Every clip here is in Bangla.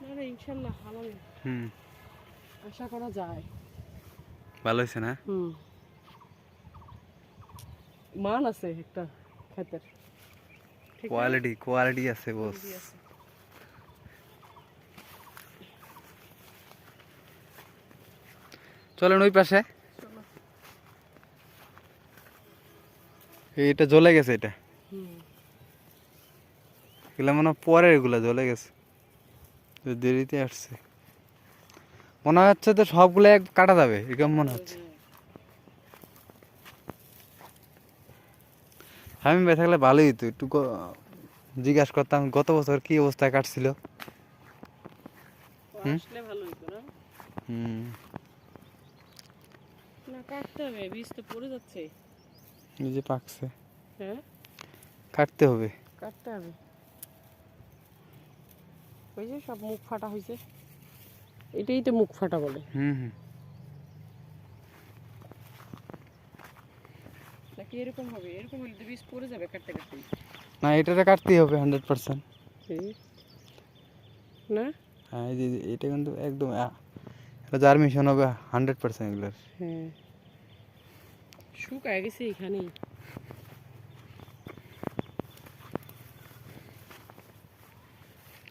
না ইনশাআল্লাহ হালাল। আশা করা যায়। ভালো হয়েছে না? মান আছে একটা ক্ষেতের। কোয়ালিটি আছে বস। চলেন ওই পাশে। এটা জ্বলে গেছে, এটা এগুলা মনে হয় পরে এগুলা জ্বলে গেছে, দেরিতে আসছে মনে হচ্ছে। তো সবগুলো কাটা যাবে এরকম মনে হচ্ছে। আমি ভাই থাকলে ভালোই হতো, একটু জিজ্ঞাসা করতাম গত বছর কি অবস্থায় কাটছিল। আসলে ভালো হতো না? না কাটতে হবে, বীজ তো পড়ে যাচ্ছে। নিজে পাকছে। হ্যাঁ কাটতে হবে। কাটতে হবে। ওই যে সব মুখ ফাটা হয়েছে, এটাই তো মুখ ফাটা বলে। নাকি এরকম হবে? এরকম হলে তো বীজ পড়ে যাবে কাটতে কাটতে। না, এটাতে কাটতেই হবে 100%। না হ্যাঁ, এই যে এটা কিন্তু একদম জার্মিশন হবে 100% এগুলোর। হ্যাঁ শুকায় গেছে এখানেই।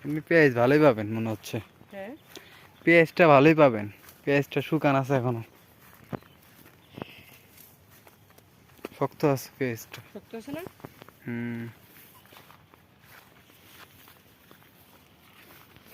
এমনি পেঁয়াজ ভালোই পাবেন মনে হচ্ছে। হ্যাঁ পেঁয়াজটা ভালোই পাবেন, পেঁয়াজটা শুকান আছে এখনো, শক্ত আছে পেঁয়াজটা। শক্ত আছে না?